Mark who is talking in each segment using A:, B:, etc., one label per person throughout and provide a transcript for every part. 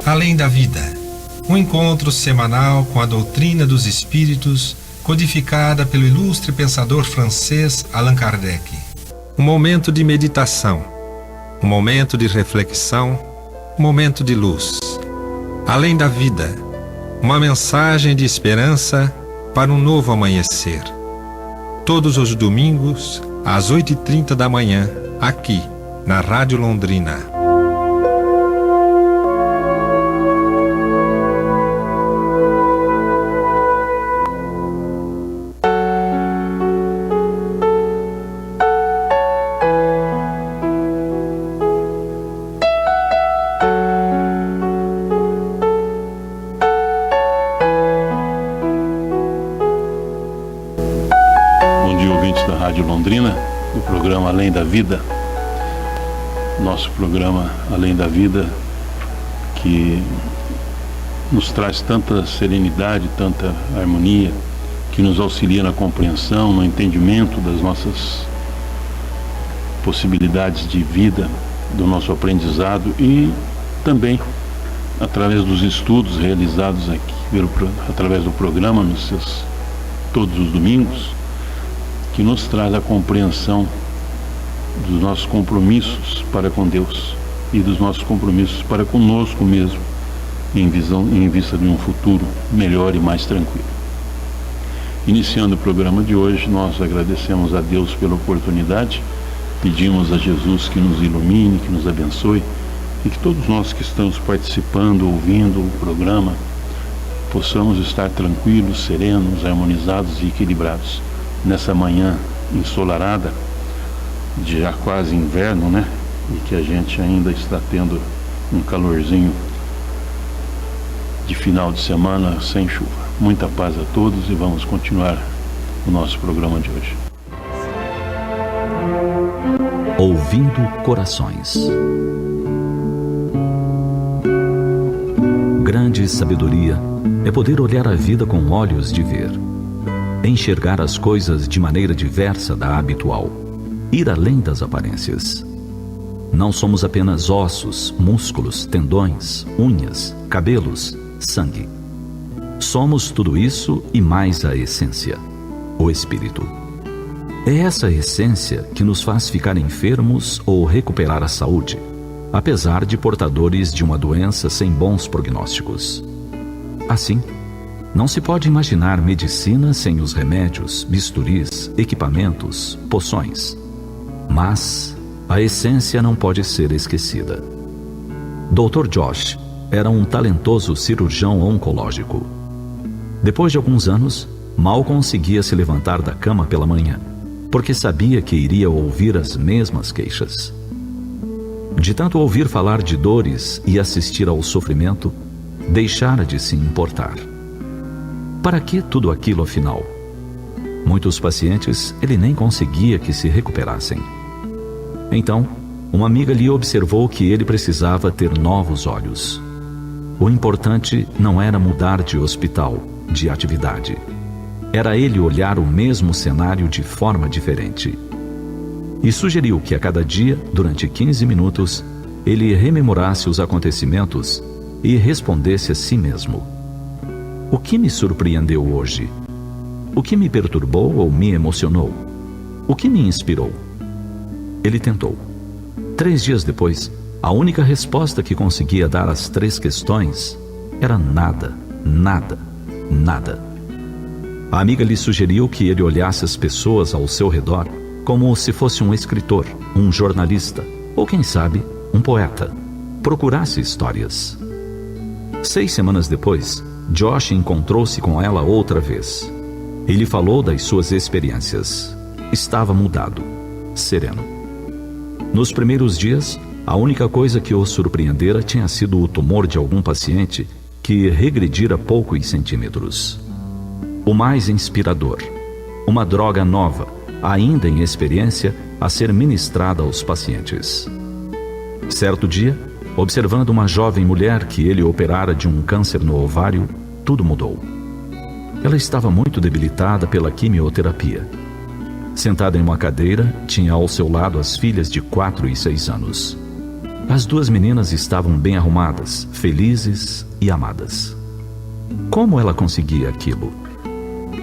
A: Além da Vida, um encontro semanal com a doutrina dos espíritos, codificada pelo ilustre pensador francês Allan Kardec. Um momento de meditação, um momento de reflexão, um momento de luz. Além da Vida, uma mensagem de esperança para um novo amanhecer. Todos os domingos, às 8h30 da manhã, aqui, na Rádio Londrina.
B: Da Rádio Londrina, do programa Além da Vida, nosso programa Além da Vida, que nos traz tanta serenidade, tanta harmonia, que nos auxilia na compreensão, no entendimento das nossas possibilidades de vida, do nosso aprendizado e também através dos estudos realizados aqui, através do programa, todos os domingos, que nos traz a compreensão dos nossos compromissos para com Deus e dos nossos compromissos para conosco mesmo, em vista de um futuro melhor e mais tranquilo. Iniciando o programa de hoje, nós agradecemos a Deus pela oportunidade, pedimos a Jesus que nos ilumine, que nos abençoe e que todos nós que estamos participando, ouvindo o programa, possamos estar tranquilos, serenos, harmonizados e equilibrados nessa manhã ensolarada, de já quase inverno, né? E que a gente ainda está tendo um calorzinho de final de semana sem chuva. Muita paz a todos e vamos continuar o nosso programa de hoje.
C: Ouvindo Corações. Grande sabedoria é poder olhar a vida com olhos de ver. Enxergar as coisas de maneira diversa da habitual, ir além das aparências. Não somos apenas ossos, músculos, tendões, unhas, cabelos, sangue. Somos tudo isso e mais a essência, o espírito. É essa essência que nos faz ficar enfermos ou recuperar a saúde, apesar de portadores de uma doença sem bons prognósticos. Assim, não se pode imaginar medicina sem os remédios, bisturis, equipamentos, poções. Mas a essência não pode ser esquecida. Dr. Josh era um talentoso cirurgião oncológico. Depois de alguns anos, mal conseguia se levantar da cama pela manhã, porque sabia que iria ouvir as mesmas queixas. De tanto ouvir falar de dores e assistir ao sofrimento, deixara de se importar. Para que tudo aquilo afinal? Muitos pacientes ele nem conseguia que se recuperassem. Então, uma amiga lhe observou que ele precisava ter novos olhos. O importante não era mudar de hospital, de atividade. Era ele olhar o mesmo cenário de forma diferente. E sugeriu que a cada dia, durante 15 minutos, ele rememorasse os acontecimentos e respondesse a si mesmo: o que me surpreendeu hoje? O que me perturbou ou me emocionou? O que me inspirou? Ele tentou. 3 dias depois, a única resposta que conseguia dar às 3 questões era nada, nada, nada. A amiga lhe sugeriu que ele olhasse as pessoas ao seu redor como se fosse um escritor, um jornalista, ou quem sabe, um poeta. Procurasse histórias. 6 semanas depois, Josh encontrou-se com ela outra vez. Ele falou das suas experiências. Estava mudado, sereno. Nos primeiros dias, a única coisa que o surpreendera tinha sido o tumor de algum paciente que regredira poucos centímetros. O mais inspirador, uma droga nova, ainda em experiência, a ser ministrada aos pacientes. Certo dia, observando uma jovem mulher que ele operara de um câncer no ovário, tudo mudou. Ela estava muito debilitada pela quimioterapia. Sentada em uma cadeira, tinha ao seu lado as filhas de 4 e 6 anos. As 2 meninas estavam bem arrumadas, felizes e amadas. Como ela conseguia aquilo?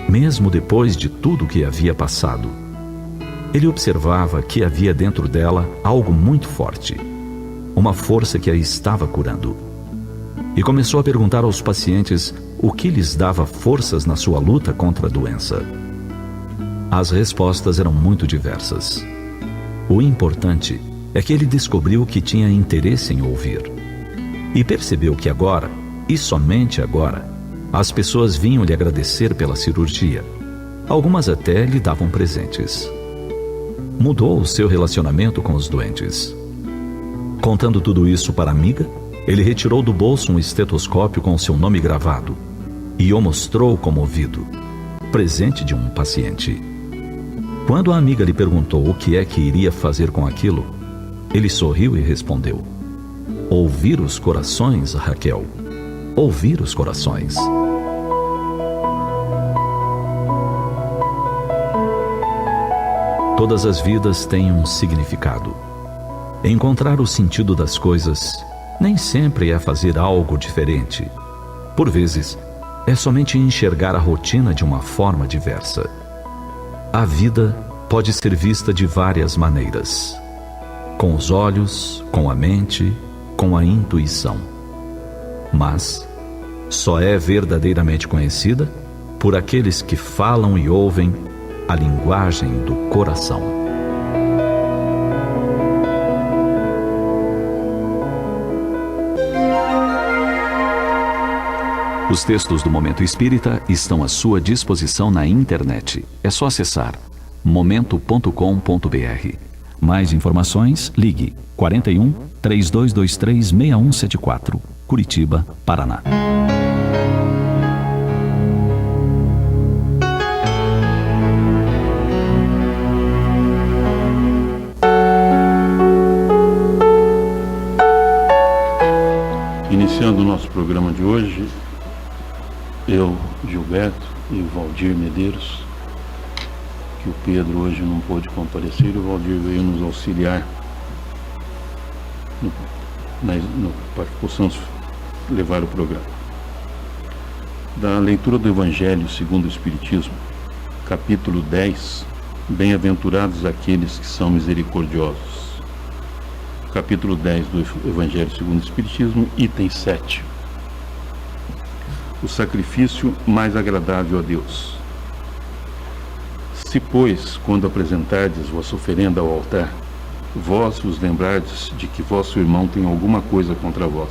C: Mesmo depois de tudo o que havia passado, ele observava que havia dentro dela algo muito forte, uma força que a estava curando. E começou a perguntar aos pacientes o que lhes dava forças na sua luta contra a doença. As respostas eram muito diversas. O importante é que ele descobriu que tinha interesse em ouvir. E percebeu que agora, e somente agora, as pessoas vinham lhe agradecer pela cirurgia. Algumas até lhe davam presentes. Mudou o seu relacionamento com os doentes. Contando tudo isso para a amiga, ele retirou do bolso um estetoscópio com seu nome gravado e o mostrou comovido, presente de um paciente. Quando a amiga lhe perguntou o que é que iria fazer com aquilo, ele sorriu e respondeu: ouvir os corações, Raquel. Ouvir os corações. Todas as vidas têm um significado. Encontrar o sentido das coisas nem sempre é fazer algo diferente. Por vezes, é somente enxergar a rotina de uma forma diversa. A vida pode ser vista de várias maneiras: com os olhos, com a mente, com a intuição. Mas só é verdadeiramente conhecida por aqueles que falam e ouvem a linguagem do coração. Os textos do Momento Espírita estão à sua disposição na internet. É só acessar momento.com.br. Mais informações, ligue 41 3223 6174, Curitiba, Paraná.
B: Iniciando o nosso programa de hoje, eu, Gilberto e o Valdir Medeiros, que o Pedro hoje não pôde comparecer, o Valdir veio nos auxiliar para que possamos levar o programa. Da leitura do Evangelho segundo o Espiritismo, capítulo 10, Bem-aventurados aqueles que são misericordiosos. Capítulo 10 do Evangelho segundo o Espiritismo, item 7. O sacrifício mais agradável a Deus. Se, pois, quando apresentardes vossa oferenda ao altar, vós vos lembrardes de que vosso irmão tem alguma coisa contra vós,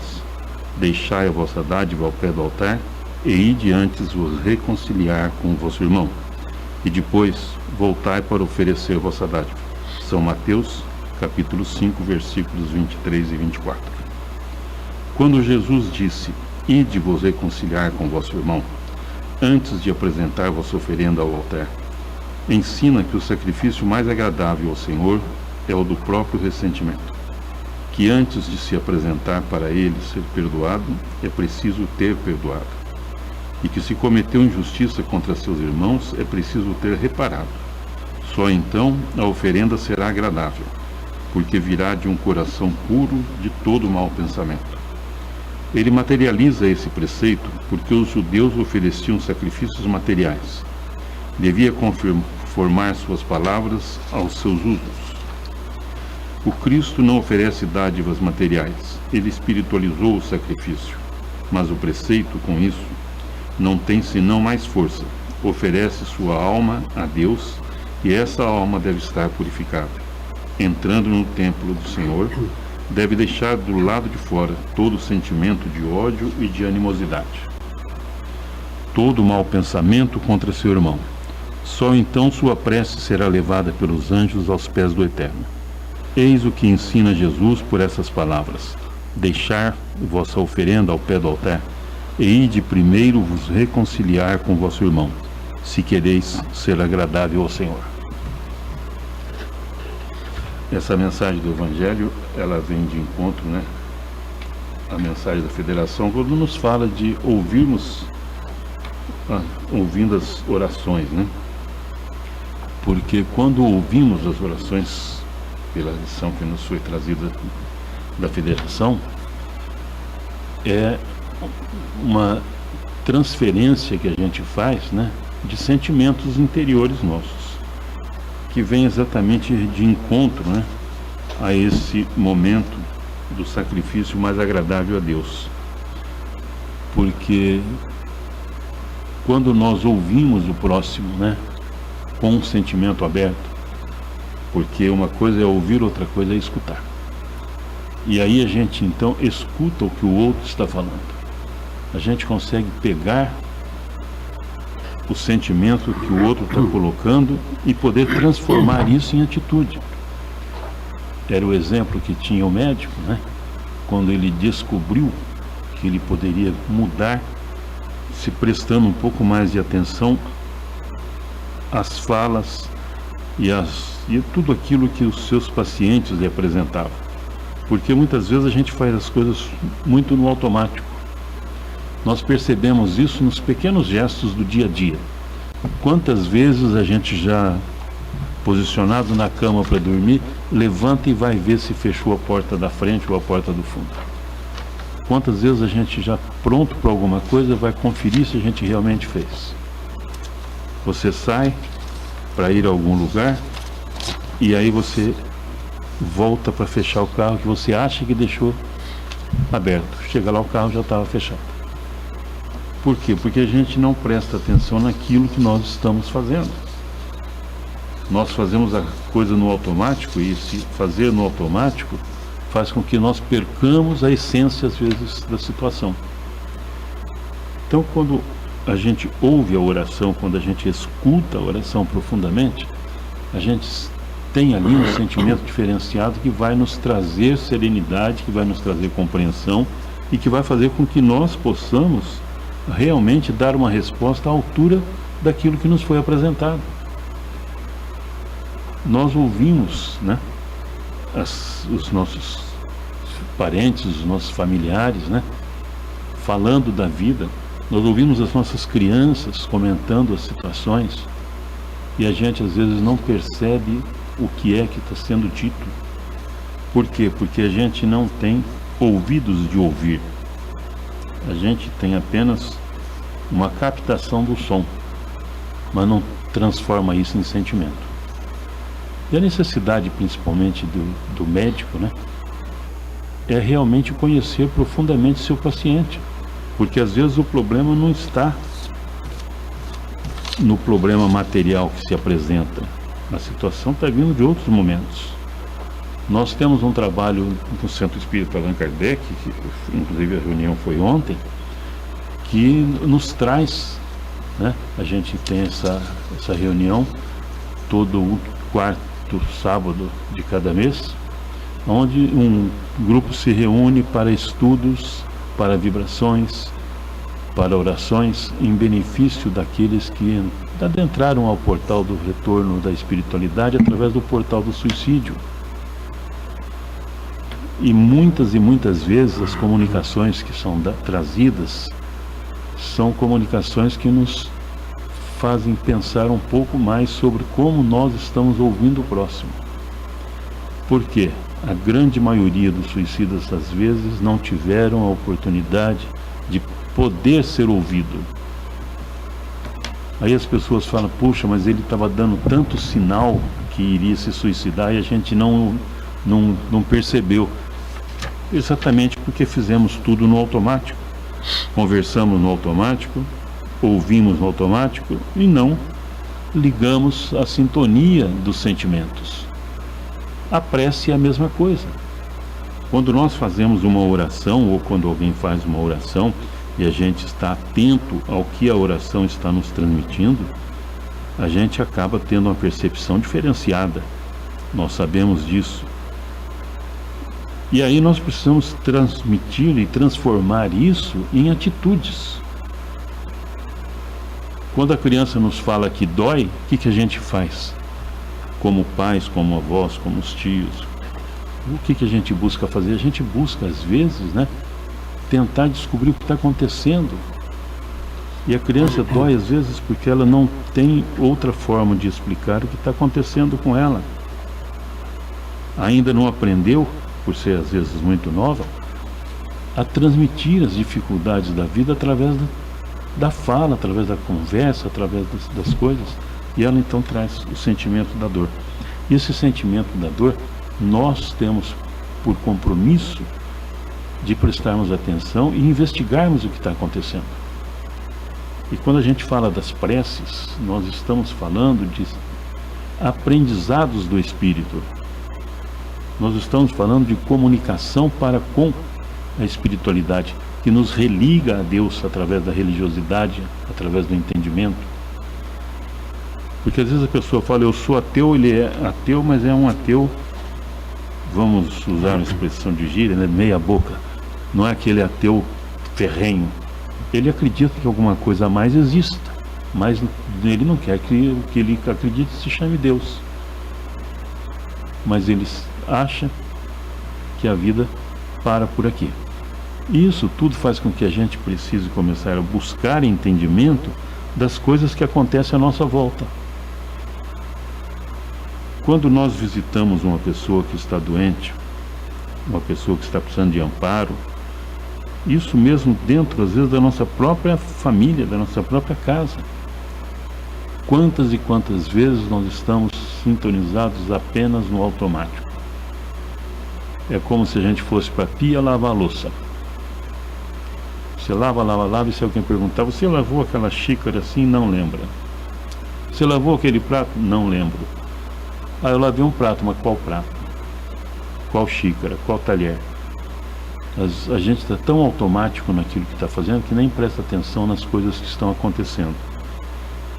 B: deixai a vossa dádiva ao pé do altar, e ide antes vos reconciliar com o vosso irmão, e depois voltai para oferecer a vossa dádiva. São Mateus, capítulo 5, versículos 23 e 24. Quando Jesus disse: ide vos reconciliar com vosso irmão, antes de apresentar vossa oferenda ao altar, ensina que o sacrifício mais agradável ao Senhor é o do próprio ressentimento, que antes de se apresentar para Ele ser perdoado, é preciso ter perdoado, e que se cometeu injustiça contra seus irmãos, é preciso ter reparado. Só então a oferenda será agradável, porque virá de um coração puro de todo mau pensamento. Ele materializa esse preceito porque os judeus ofereciam sacrifícios materiais. Devia conformar suas palavras aos seus usos. O Cristo não oferece dádivas materiais, ele espiritualizou o sacrifício, mas o preceito, com isso, não tem senão mais força. Oferece sua alma a Deus e essa alma deve estar purificada. Entrando no templo do Senhor, deve deixar do lado de fora todo sentimento de ódio e de animosidade, todo mau pensamento contra seu irmão. Só então sua prece será levada pelos anjos aos pés do Eterno. Eis o que ensina Jesus por essas palavras: deixar vossa oferenda ao pé do altar, e ide primeiro vos reconciliar com vosso irmão, se quereis ser agradável ao Senhor. Essa mensagem do Evangelho, ela vem de encontro, a mensagem da Federação, quando nos fala de ouvindo as orações, Porque quando ouvimos as orações pela lição que nos foi trazida da federação, é uma transferência que a gente faz, né, de sentimentos interiores nossos, que vem exatamente de encontro, né, a esse momento do sacrifício mais agradável a Deus. Porque quando nós ouvimos o próximo, né, com um sentimento aberto, porque uma coisa é ouvir, outra coisa é escutar. E aí a gente então escuta o que o outro está falando. A gente consegue pegar o sentimento que o outro está colocando e poder transformar isso em atitude. Era o exemplo que tinha o médico, né? Quando ele descobriu que ele poderia mudar, se prestando um pouco mais de atenção às falas e tudo aquilo que os seus pacientes lhe apresentavam. Porque muitas vezes a gente faz as coisas muito no automático. Nós percebemos isso nos pequenos gestos do dia a dia. Quantas vezes a gente já, posicionado na cama para dormir, levanta e vai ver se fechou a porta da frente ou a porta do fundo? Quantas vezes a gente já pronto para alguma coisa vai conferir se a gente realmente fez? Você sai para ir a algum lugar e aí você volta para fechar o carro que você acha que deixou aberto. Chega lá, o carro já estava fechado. Por quê? Porque a gente não presta atenção naquilo que nós estamos fazendo. Nós fazemos a coisa no automático, e se fazer no automático faz com que nós percamos a essência, às vezes, da situação. Então, quando a gente ouve a oração, quando a gente escuta a oração profundamente, a gente tem ali um sentimento diferenciado que vai nos trazer serenidade, que vai nos trazer compreensão e que vai fazer com que nós possamos realmente dar uma resposta à altura daquilo que nos foi apresentado. Nós ouvimos, né, os nossos parentes, os nossos familiares, né, falando da vida. Nós ouvimos as nossas crianças comentando as situações e a gente às vezes não percebe o que é que está sendo dito. Por quê? Porque a gente não tem ouvidos de ouvir. A gente tem apenas uma captação do som, mas não transforma isso em sentimento. E a necessidade, principalmente do médico, né, é realmente conhecer profundamente seu paciente, porque às vezes o problema não está no problema material que se apresenta. A situação está vindo de outros momentos. Nós temos um trabalho no Centro Espírita Allan Kardec, que inclusive a reunião foi ontem, que nos traz, né? A gente tem essa reunião todo o quarto sábado de cada mês, onde um grupo se reúne para estudos, para vibrações, para orações em benefício daqueles que adentraram ao portal do retorno da espiritualidade através do portal do suicídio. E muitas vezes as comunicações que são trazidas são comunicações que nos fazem pensar um pouco mais sobre como nós estamos ouvindo o próximo. Por quê? A grande maioria dos suicidas às vezes não tiveram a oportunidade de poder ser ouvido. Aí as pessoas falam, puxa, mas ele estava dando tanto sinal que iria se suicidar e a gente não percebeu. Exatamente porque fizemos tudo no automático. Conversamos no automático, ouvimos no automático e não ligamos a sintonia dos sentimentos. A prece é a mesma coisa. Quando nós fazemos uma oração, ou quando alguém faz uma oração e a gente está atento ao que a oração está nos transmitindo, a gente acaba tendo uma percepção diferenciada. Nós sabemos disso. E aí nós precisamos transmitir e transformar isso em atitudes. Quando a criança nos fala que dói, o que a gente faz? Como pais, como avós, como os tios, o que a gente busca fazer? A gente busca, às vezes, né, tentar descobrir o que está acontecendo. E a criança dói às vezes porque ela não tem outra forma de explicar o que está acontecendo com ela. Ainda não aprendeu, por ser às vezes muito nova, a transmitir as dificuldades da vida através da fala, através da conversa, através das coisas. E ela então traz o sentimento da dor. E esse sentimento da dor, nós temos por compromisso de prestarmos atenção e investigarmos o que está acontecendo. E quando a gente fala das preces, nós estamos falando de aprendizados do Espírito. Nós estamos falando de comunicação para com a espiritualidade, que nos religa a Deus através da religiosidade, através do entendimento. Porque às vezes a pessoa fala, eu sou ateu, ele é ateu, mas é um ateu, vamos usar uma expressão de gíria, né, meia boca. Não é aquele ateu ferrenho. Ele acredita que alguma coisa a mais exista, mas ele não quer que o que ele acredite se chame Deus. Mas ele acha que a vida para por aqui. E isso tudo faz com que a gente precise começar a buscar entendimento das coisas que acontecem à nossa volta. Quando nós visitamos uma pessoa que está doente, uma pessoa que está precisando de amparo, isso mesmo dentro, às vezes, da nossa própria família, da nossa própria casa. Quantas e quantas vezes nós estamos sintonizados apenas no automático? É como se a gente fosse para a pia lavar a louça. Você lava, e se alguém perguntar, você lavou aquela xícara assim? Não lembra. Você lavou aquele prato? Não lembro. Ah, eu lavei um prato, mas qual prato? Qual xícara? Qual talher? A gente está tão automático naquilo que está fazendo que nem presta atenção nas coisas que estão acontecendo.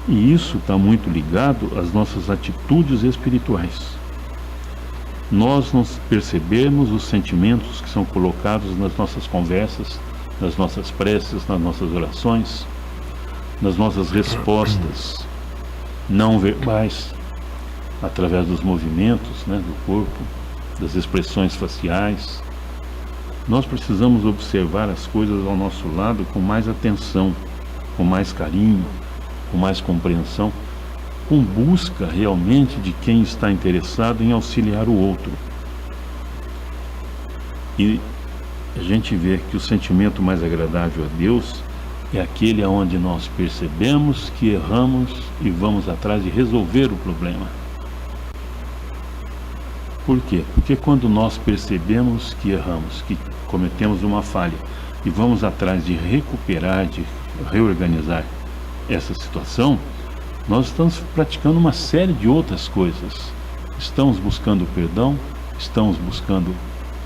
B: E isso está muito ligado às nossas atitudes espirituais. Nós não percebemos os sentimentos que são colocados nas nossas conversas, nas nossas preces, nas nossas orações, nas nossas respostas não verbais, através dos movimentos, né, do corpo, das expressões faciais. Nós precisamos observar as coisas ao nosso lado com mais atenção, com mais carinho, com mais compreensão, com busca realmente de quem está interessado em auxiliar o outro. E a gente vê que o sentimento mais agradável a Deus é aquele onde nós percebemos que erramos e vamos atrás de resolver o problema. Por quê? Porque quando nós percebemos que erramos, que cometemos uma falha e vamos atrás de recuperar, de reorganizar essa situação, nós estamos praticando uma série de outras coisas. Estamos buscando perdão, estamos buscando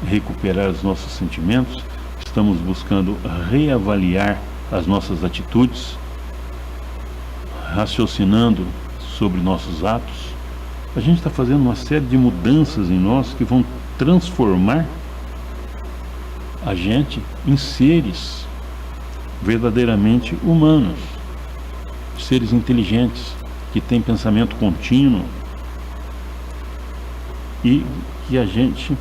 B: recuperar os nossos sentimentos, estamos buscando reavaliar as nossas atitudes, raciocinando sobre nossos atos. A gente está fazendo uma série de mudanças em nós que vão transformar a gente em seres verdadeiramente humanos, seres inteligentes, que têm pensamento contínuo e que a gente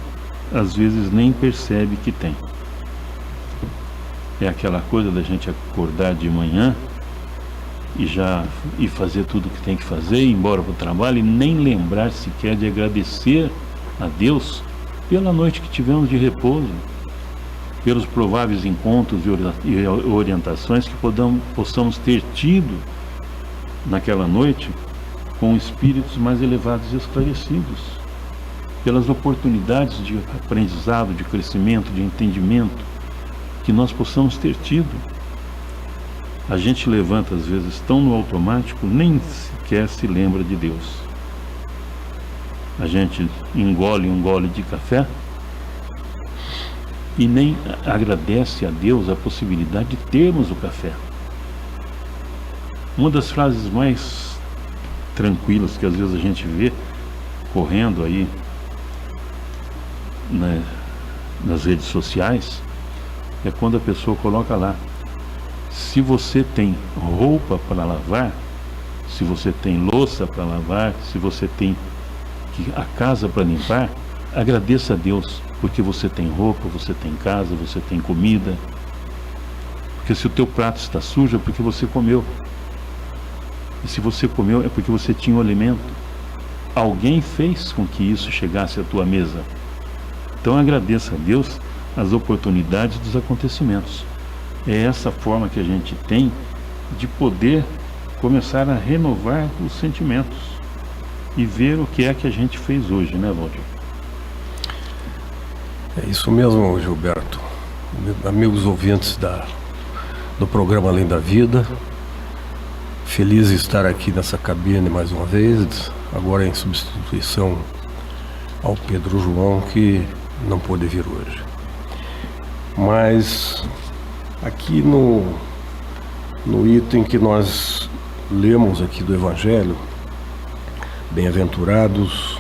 B: às vezes nem percebe que tem. É aquela coisa da gente acordar de manhã e fazer tudo o que tem que fazer, ir embora para o trabalho e nem lembrar sequer de agradecer a Deus pela noite que tivemos de repouso, pelos prováveis encontros e orientações que possamos ter tido naquela noite com espíritos mais elevados e esclarecidos, pelas oportunidades de aprendizado, de crescimento, de entendimento que nós possamos ter tido. A gente levanta às vezes tão no automático, nem sequer se lembra de Deus. A gente engole um gole de café e nem agradece a Deus a possibilidade de termos o café. Uma das frases mais tranquilas que às vezes a gente vê correndo aí nas redes sociais é quando a pessoa coloca lá: se você tem roupa para lavar, se você tem louça para lavar, se você tem a casa para limpar, agradeça a Deus, porque você tem roupa, você tem casa, você tem comida. Porque se o teu prato está sujo é porque você comeu. E se você comeu é porque você tinha o alimento. Alguém fez com que isso chegasse à tua mesa. Então agradeça a Deus as oportunidades dos acontecimentos. É essa forma que a gente tem de poder começar a renovar os sentimentos e ver o que é que a gente fez hoje, né, Valdir?
D: É isso mesmo, Gilberto. Amigos ouvintes do programa Além da Vida, feliz de estar aqui nessa cabine mais uma vez, agora em substituição ao Pedro João, que não pôde vir hoje. Mas aqui no item que nós lemos aqui do Evangelho, bem-aventurados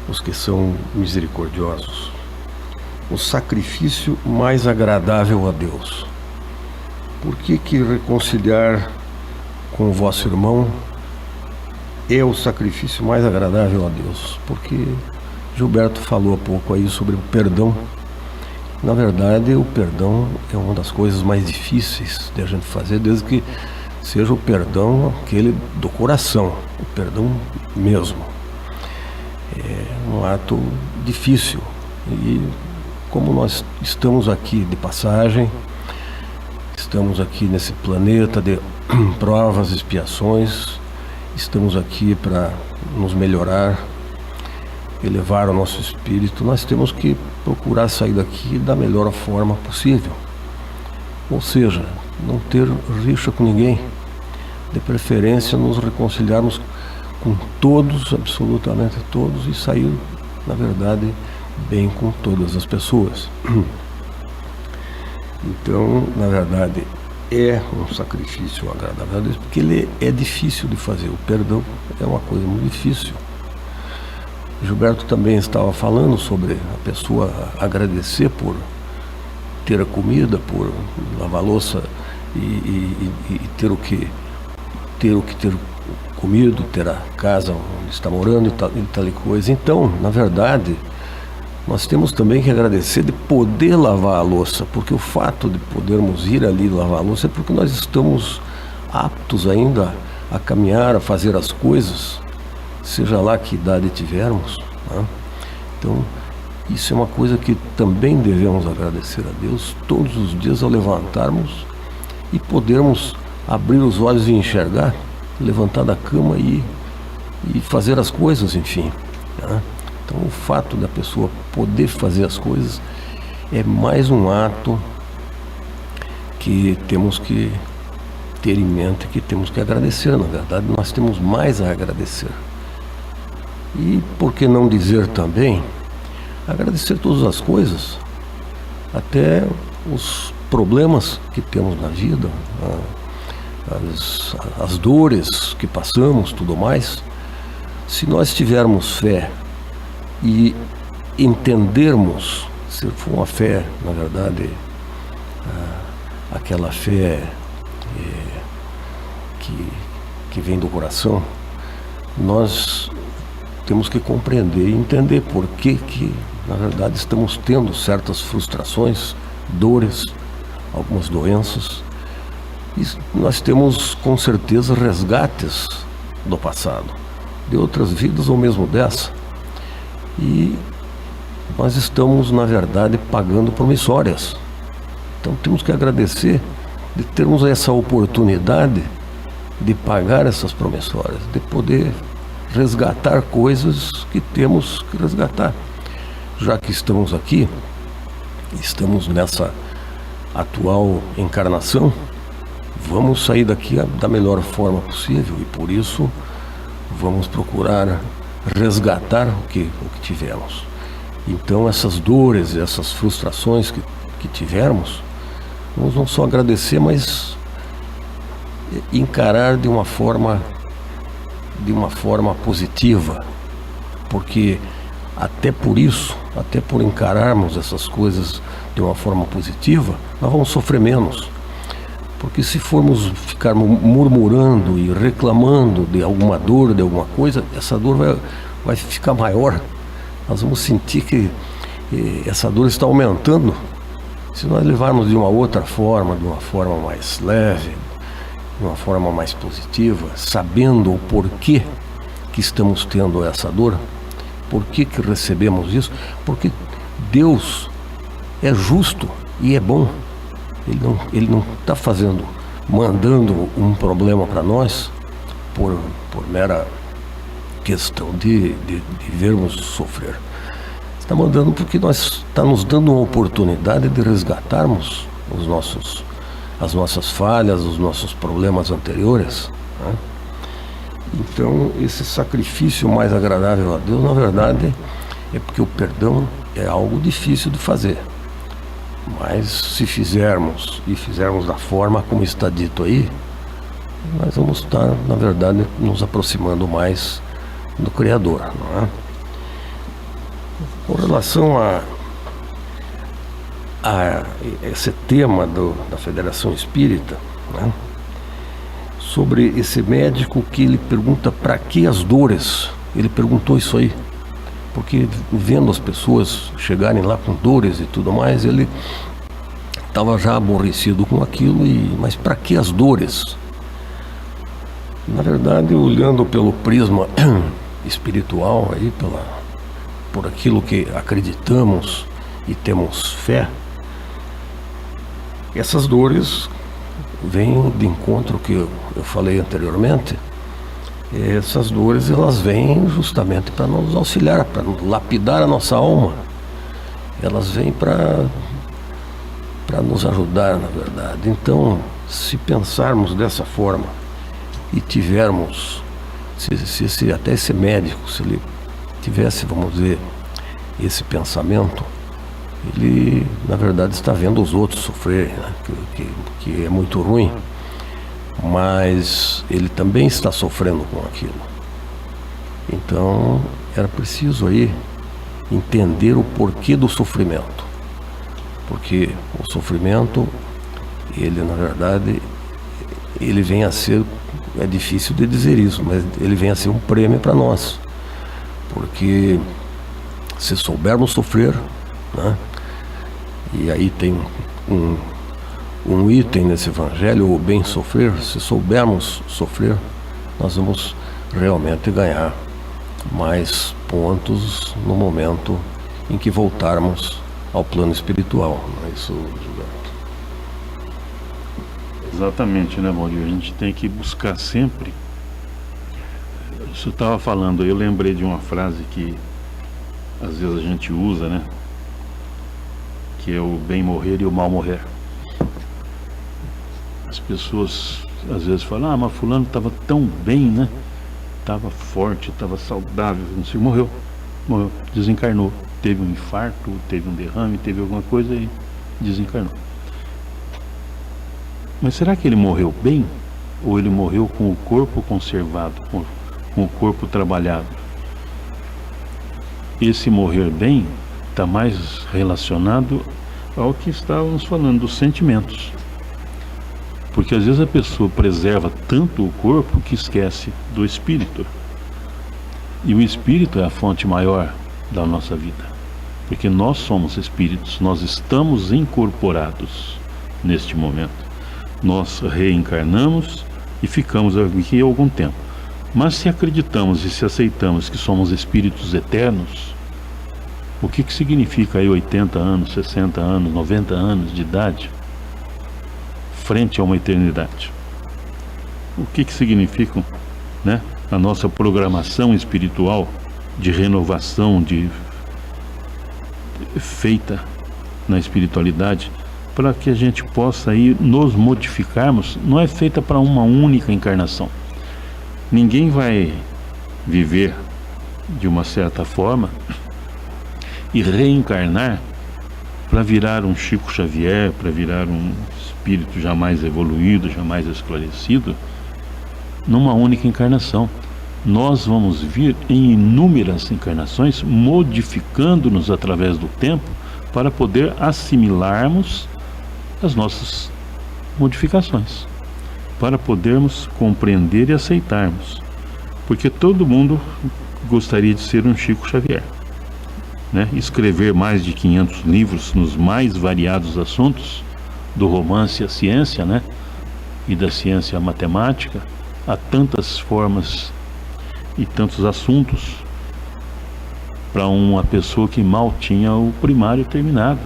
D: os que são misericordiosos, o sacrifício mais agradável a Deus. Por que reconciliar com o vosso irmão é o sacrifício mais agradável a Deus? Porque Gilberto falou há pouco aí sobre o perdão. Na verdade, o perdão é uma das coisas mais difíceis de a gente fazer, desde que seja o perdão aquele do coração, o perdão mesmo. É um ato difícil. E como nós estamos aqui de passagem, estamos aqui nesse planeta de provas e expiações, estamos aqui para nos melhorar, elevar o nosso espírito, nós temos que procurar sair daqui da melhor forma possível. Ou seja, não ter rixa com ninguém, de preferência nos reconciliarmos com todos, absolutamente todos, e sair, na verdade, bem com todas as pessoas. Então, na verdade, é um sacrifício agradável a Deus, porque ele é difícil de fazer. O perdão é uma coisa muito difícil. Gilberto também estava falando sobre a pessoa agradecer por ter a comida, por lavar a louça e ter o que ter comido, ter a casa onde está morando e tal e coisa. Então, na verdade, nós temos também que agradecer de poder lavar a louça, porque o fato de podermos ir ali lavar a louça é porque nós estamos aptos ainda a caminhar, a fazer as coisas, seja lá que idade tivermos, né? Então, isso é uma coisa que também devemos agradecer a Deus todos os dias ao levantarmos e podermos abrir os olhos e enxergar, levantar da cama e fazer as coisas, enfim, né? Então, o fato da pessoa poder fazer as coisas é mais um ato que temos que ter em mente, que temos que agradecer. Na verdade, nós temos mais a agradecer. E por que não dizer também, agradecer todas as coisas, até os problemas que temos na vida, as dores que passamos, tudo mais. Se nós tivermos fé e entendermos, se for uma fé, na verdade, aquela fé que vem do coração, nós temos que compreender e entender por que na verdade estamos tendo certas frustrações, dores, algumas doenças. E nós temos com certeza resgates do passado, de outras vidas ou mesmo dessa. E nós estamos, na verdade, pagando promissórias. Então temos que agradecer de termos essa oportunidade de pagar essas promissórias, de poder resgatar coisas que temos que resgatar. Já que estamos aqui, estamos nessa atual encarnação, vamos sair daqui da melhor forma possível e por isso vamos procurar resgatar o que tivemos. Então essas dores, essas frustrações que tivermos, vamos não só agradecer, mas encarar de uma forma positiva, porque até por isso, até por encararmos essas coisas de uma forma positiva, nós vamos sofrer menos. Porque se formos ficar murmurando e reclamando de alguma dor, de alguma coisa, essa dor vai ficar maior. Nós vamos sentir que essa dor está aumentando Se nós levarmos de uma outra forma, de uma forma mais leve, de uma forma mais positiva, sabendo o porquê que estamos tendo essa dor, por que recebemos isso, porque Deus é justo e é bom. Ele não está mandando um problema para nós por mera questão de vermos sofrer. Está mandando porque está nos dando uma oportunidade de resgatarmos as nossas falhas, os nossos problemas anteriores, né? Então, esse sacrifício mais agradável a Deus, na verdade, é porque o perdão é algo difícil de fazer. Mas se fizermos da forma como está dito aí, nós vamos estar, na verdade, nos aproximando mais do Criador, não é? Com relação a esse tema da Federação Espírita, né? Sobre esse médico que ele pergunta para que as dores, ele perguntou isso aí, porque vendo as pessoas chegarem lá com dores e tudo mais, ele estava já aborrecido com aquilo, mas para que as dores? Na verdade, olhando pelo prisma espiritual, aí, por aquilo que acreditamos e temos fé, essas dores vêm de encontro que eu falei anteriormente. Essas dores, elas vêm justamente para nos auxiliar, para lapidar a nossa alma. Elas vêm para nos ajudar, na verdade. Então, se pensarmos dessa forma e tivermos, até esse médico, se ele tivesse, vamos dizer, esse pensamento, ele, na verdade, está vendo os outros sofrerem, né? Que é muito ruim, mas ele também está sofrendo com aquilo. Então, era preciso aí entender o porquê do sofrimento. Porque o sofrimento, ele, na verdade, ele vem a ser, é difícil de dizer isso, mas ele vem a ser um prêmio para nós. Porque se soubermos sofrer, né? E aí tem um item nesse evangelho, o bem sofrer. Se soubermos sofrer, nós vamos realmente ganhar mais pontos no momento em que voltarmos ao plano espiritual. Não é isso, Gilberto?
B: Exatamente, né, Valdir? A gente tem que buscar sempre. Você estava falando, eu lembrei de uma frase que às vezes a gente usa, né? Que é o bem morrer e o mal morrer. As pessoas às vezes falam, mas fulano estava tão bem, né? Estava forte, estava saudável, não sei, morreu, desencarnou. Teve um infarto, teve um derrame, teve alguma coisa e desencarnou. Mas será que ele morreu bem? Ou ele morreu com o corpo conservado, com o corpo trabalhado? Esse morrer bem está mais relacionado ao que estávamos falando, dos sentimentos. Porque às vezes a pessoa preserva tanto o corpo que esquece do espírito. E o espírito é a fonte maior da nossa vida. Porque nós somos espíritos, nós estamos incorporados neste momento. Nós reencarnamos e ficamos aqui algum tempo. Mas se acreditamos e se aceitamos que somos espíritos eternos, o que significa aí 80 anos, 60 anos, 90 anos de idade frente a uma eternidade? O que significa, né, a nossa programação espiritual de renovação, feita na espiritualidade, para que a gente possa aí nos modificarmos? Não é feita para uma única encarnação. Ninguém vai viver de uma certa forma e reencarnar para virar um Chico Xavier, para virar um espírito jamais evoluído, jamais esclarecido, numa única encarnação. Nós vamos vir em inúmeras encarnações, modificando-nos através do tempo para poder assimilarmos as nossas modificações, para podermos compreender e aceitarmos. Porque todo mundo gostaria de ser um Chico Xavier. né, escrever mais de 500 livros nos mais variados assuntos, do romance à ciência, né, e da ciência à matemática. Há tantas formas e tantos assuntos para uma pessoa que mal tinha o primário terminado.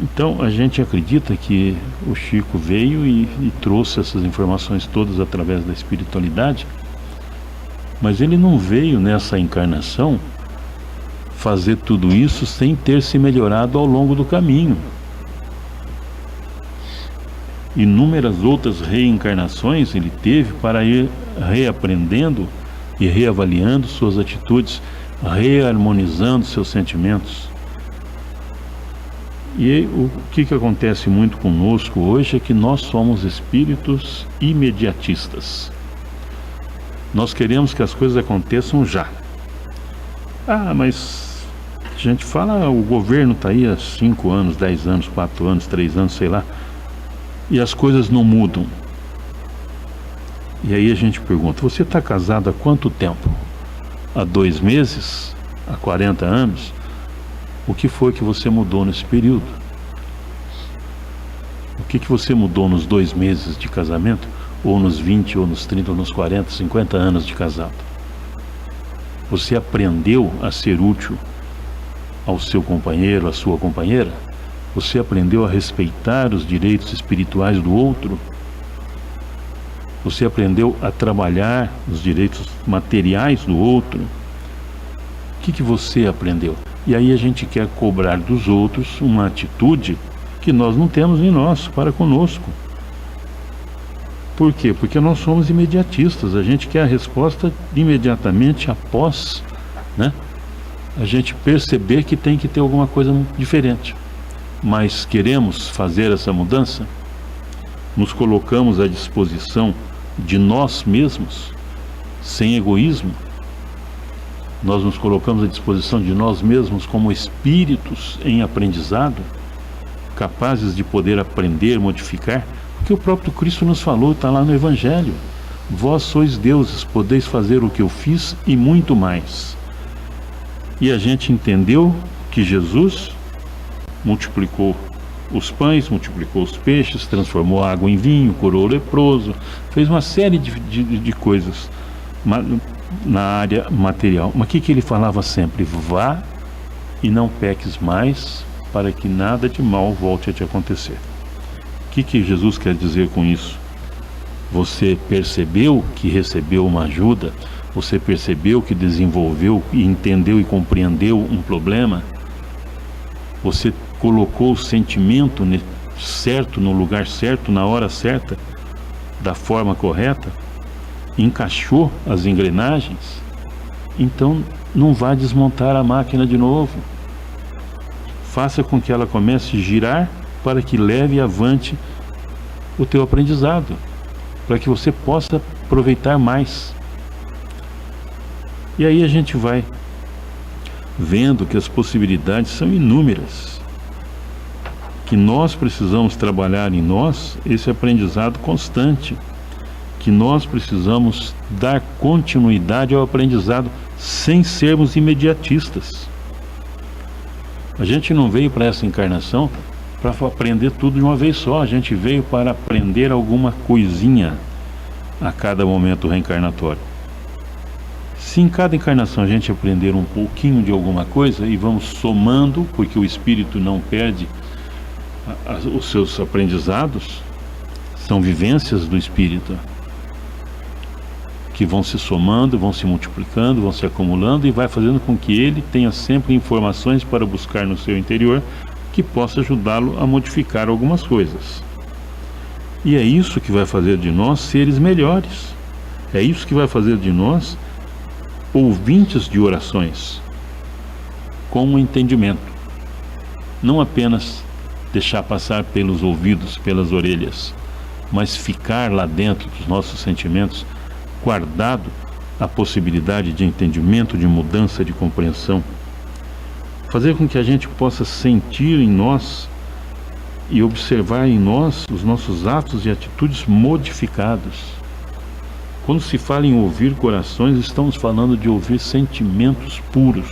B: Então a gente acredita que o Chico veio e trouxe essas informações todas através da espiritualidade, mas ele não veio nessa encarnação fazer tudo isso sem ter se melhorado ao longo do caminho. Inúmeras outras reencarnações ele teve para ir reaprendendo e reavaliando suas atitudes, reharmonizando seus sentimentos. E o que acontece muito conosco hoje é que nós somos espíritos imediatistas. Nós queremos que as coisas aconteçam já. Mas a gente fala, o governo está aí há 5 anos, 10 anos, 4 anos, 3 anos, sei lá, e as coisas não mudam. E aí a gente pergunta, você está casado há quanto tempo? Há 2 meses? Há 40 anos? O que foi que você mudou nesse período? O que você mudou nos 2 meses de casamento? Ou nos 20, ou nos 30, ou nos 40, 50 anos de casado? Você aprendeu a ser útil ao seu companheiro, à sua companheira? Você aprendeu a respeitar os direitos espirituais do outro? Você aprendeu a trabalhar os direitos materiais do outro? O que você aprendeu? E aí a gente quer cobrar dos outros uma atitude que nós não temos em nós, para conosco. Por quê? Porque nós somos imediatistas, a gente quer a resposta imediatamente após, né, a gente perceber que tem que ter alguma coisa diferente. Mas queremos fazer essa mudança? Nos colocamos à disposição de nós mesmos, sem egoísmo? Nós nos colocamos à disposição de nós mesmos como espíritos em aprendizado, capazes de poder aprender, modificar? Porque o próprio Cristo nos falou, está lá no Evangelho: vós sois deuses, podeis fazer o que eu fiz e muito mais. E a gente entendeu que Jesus multiplicou os pães, multiplicou os peixes, transformou a água em vinho, curou o leproso, fez uma série de coisas na área material. Mas o que ele falava sempre? Vá e não peques mais, para que nada de mal volte a te acontecer. O que Jesus quer dizer com isso? Você percebeu que recebeu uma ajuda? Você percebeu que desenvolveu e entendeu e compreendeu um problema? Você colocou o sentimento certo, no lugar certo, na hora certa, da forma correta? Encaixou as engrenagens? Então não vá desmontar a máquina de novo. Faça com que ela comece a girar, para que leve avante o teu aprendizado, para que você possa aproveitar mais. E aí a gente vai vendo que as possibilidades são inúmeras, que nós precisamos trabalhar em nós esse aprendizado constante, que nós precisamos dar continuidade ao aprendizado sem sermos imediatistas. A gente não veio para essa encarnação para aprender tudo de uma vez só. A gente veio para aprender alguma coisinha a cada momento reencarnatório. Se em cada encarnação a gente aprender um pouquinho de alguma coisa e vamos somando, porque o espírito não perde os seus aprendizados, são vivências do espírito que vão se somando, vão se multiplicando, vão se acumulando, e vai fazendo com que ele tenha sempre informações para buscar no seu interior que possa ajudá-lo a modificar algumas coisas. E é isso que vai fazer de nós seres melhores. É isso que vai fazer de nós ouvintes de orações, com um entendimento. Não apenas deixar passar pelos ouvidos, pelas orelhas, mas ficar lá dentro dos nossos sentimentos, guardado a possibilidade de entendimento, de mudança, de compreensão. Fazer com que a gente possa sentir em nós e observar em nós os nossos atos e atitudes modificados. Quando se fala em ouvir corações, estamos falando de ouvir sentimentos puros.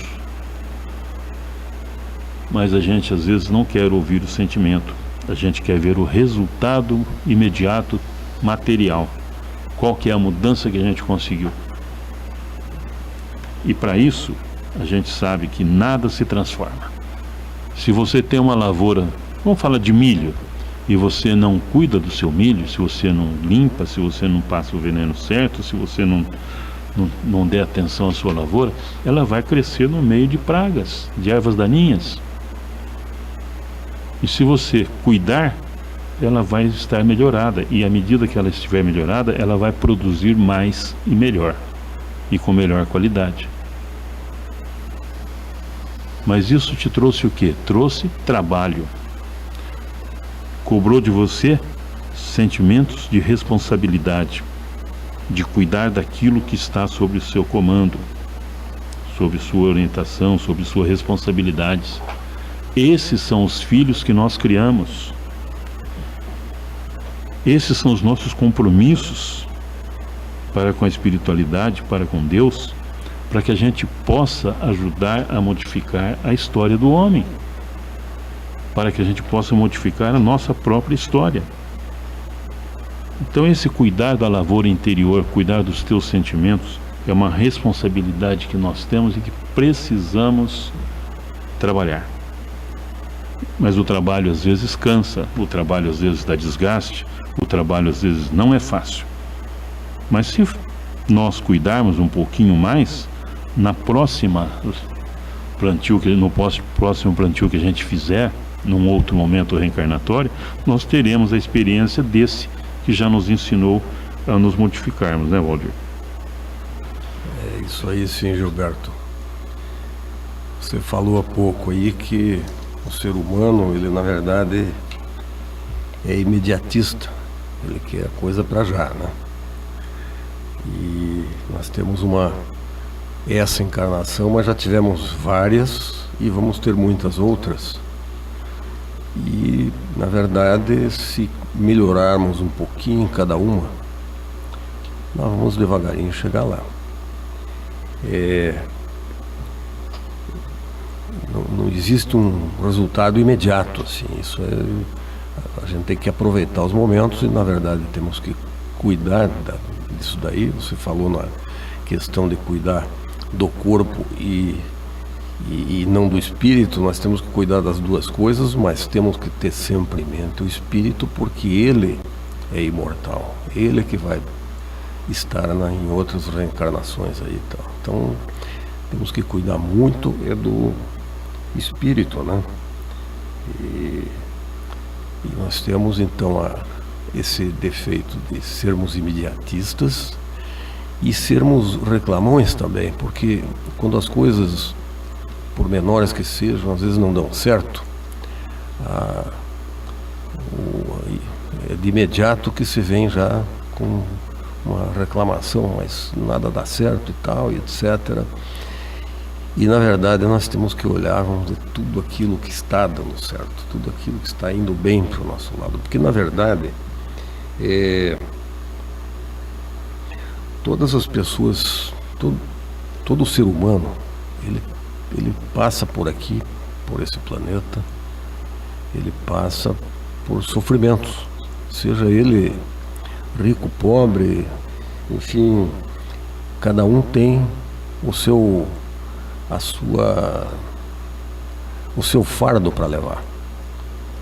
B: Mas a gente às vezes não quer ouvir o sentimento, a gente quer ver o resultado imediato, material. Qual que é a mudança que a gente conseguiu? E para isso, a gente sabe que nada se transforma. Se você tem uma lavoura, vamos falar de milho, e você não cuida do seu milho, se você não limpa, se você não passa o veneno certo, se você não der atenção à sua lavoura, ela vai crescer no meio de pragas, de ervas daninhas. E se você cuidar, ela vai estar melhorada, e à medida que ela estiver melhorada, ela vai produzir mais e melhor, e com melhor qualidade. Mas isso te trouxe o quê? Trouxe trabalho. Cobrou de você sentimentos de responsabilidade, de cuidar daquilo que está sob o seu comando, sob sua orientação, sob sua responsabilidade. Esses são os filhos que nós criamos. Esses são os nossos compromissos para com a espiritualidade, para com Deus, para que a gente possa ajudar a modificar a história do homem, para que a gente possa modificar a nossa própria história. Então esse cuidar da lavoura interior, cuidar dos teus sentimentos, é uma responsabilidade que nós temos e que precisamos trabalhar. Mas o trabalho às vezes cansa, o trabalho às vezes dá desgaste, o trabalho às vezes não é fácil. Mas se nós cuidarmos um pouquinho mais, no próximo plantio que a gente fizer, num outro momento reencarnatório, nós teremos a experiência desse que já nos ensinou a nos modificarmos, né, Waldir?
D: É isso aí, sim, Gilberto. Você falou há pouco aí que o ser humano, ele na verdade é imediatista, ele quer a coisa para já, né? E nós temos essa encarnação, mas já tivemos várias e vamos ter muitas outras. E, na verdade, se melhorarmos um pouquinho cada uma, nós vamos devagarinho chegar lá. Não existe um resultado imediato, assim. A gente tem que aproveitar os momentos e, na verdade, temos que cuidar disso daí. Você falou na questão de cuidar do corpo e não do espírito. Nós temos que cuidar das duas coisas, mas temos que ter sempre em mente o espírito, porque ele é imortal, ele que vai estar em outras reencarnações aí, tá? Então temos que cuidar muito do espírito, né? E nós temos então esse defeito de sermos imediatistas e sermos reclamões também, porque quando as coisas, por menores que sejam, às vezes não dão certo, é de imediato que se vem já com uma reclamação, mas nada dá certo e tal, e etc. E na verdade nós temos que olhar, vamos dizer, tudo aquilo que está dando certo, tudo aquilo que está indo bem para o nosso lado, porque na verdade todas as pessoas, todo ser humano, ele passa por aqui, por esse planeta, ele passa por sofrimentos, seja ele rico, pobre, enfim, cada um tem o seu fardo para levar.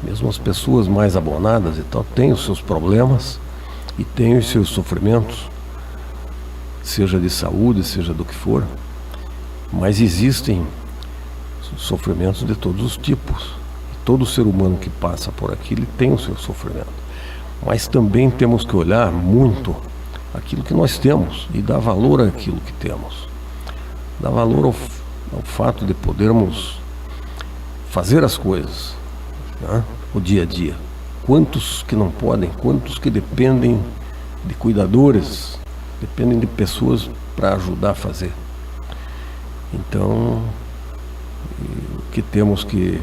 D: Mesmo as pessoas mais abonadas e tal têm os seus problemas e têm os seus sofrimentos, seja de saúde, seja do que for, mas existem sofrimentos de todos os tipos. E todo ser humano que passa por aqui, ele tem o seu sofrimento. Mas também temos que olhar muito aquilo que nós temos e dar valor àquilo que temos. Dar valor ao fato de podermos fazer as coisas, né? O dia a dia. Quantos que não podem, quantos que dependem de cuidadores, dependem de pessoas para ajudar a fazer. Então, o que temos que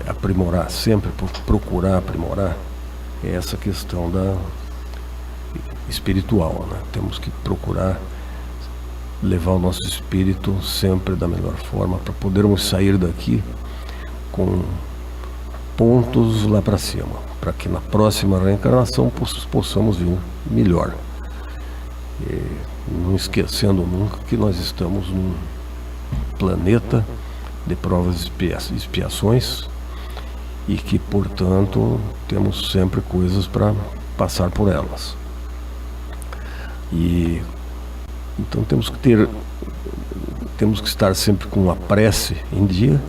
D: aprimorar, sempre procurar aprimorar, é essa questão espiritual, né? Temos que procurar levar o nosso espírito sempre da melhor forma para podermos sair daqui com pontos lá para cima, para que na próxima reencarnação possamos vir melhor. E não esquecendo nunca que nós estamos num planeta de provas e expiações e que, portanto, temos sempre coisas para passar por elas. E então temos que estar sempre com a prece em dia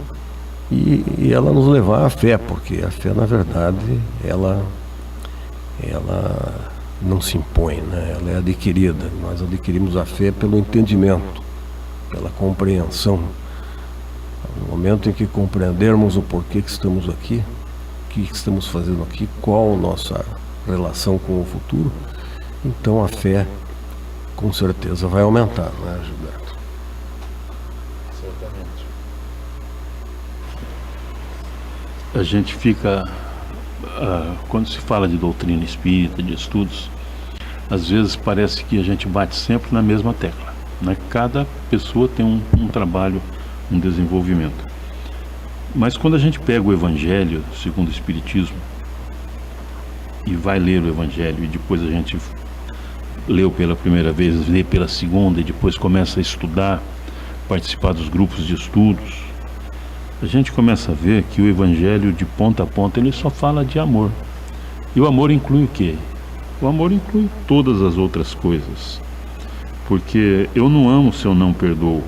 D: e ela nos levar à fé, porque a fé, na verdade, ela não se impõe, né? Ela é adquirida. Nós adquirimos a fé pelo entendimento, pela compreensão. No momento em que compreendermos o porquê que estamos aqui, o que estamos fazendo aqui, qual a nossa relação com o futuro, então a fé com certeza vai aumentar, né, Gilberto?
B: Certamente. A gente fica, quando se fala de doutrina espírita, de estudos, às vezes parece que a gente bate sempre na mesma tecla, né? Cada pessoa tem um trabalho, um desenvolvimento. Mas quando a gente pega o Evangelho segundo o Espiritismo e vai ler o Evangelho e depois a gente leu pela primeira vez, lê pela segunda e depois começa a estudar, participar dos grupos de estudos, a gente começa a ver que o Evangelho de ponta a ponta ele só fala de amor. E o amor inclui o quê? O amor inclui todas as outras coisas. Porque eu não amo se eu não perdoo.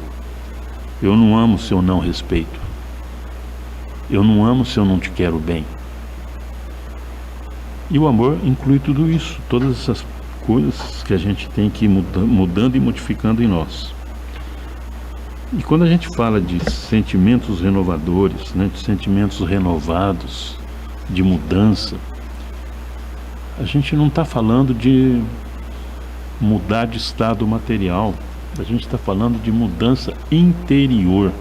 B: Eu não amo se eu não respeito. Eu não amo se eu não te quero bem. E o amor inclui tudo isso, todas essas coisas que a gente tem que ir mudando e modificando em nós. E quando a gente fala de sentimentos renovadores, né, de sentimentos renovados, de mudança, a gente não está falando de mudar de estado material, a gente está falando de mudança interior,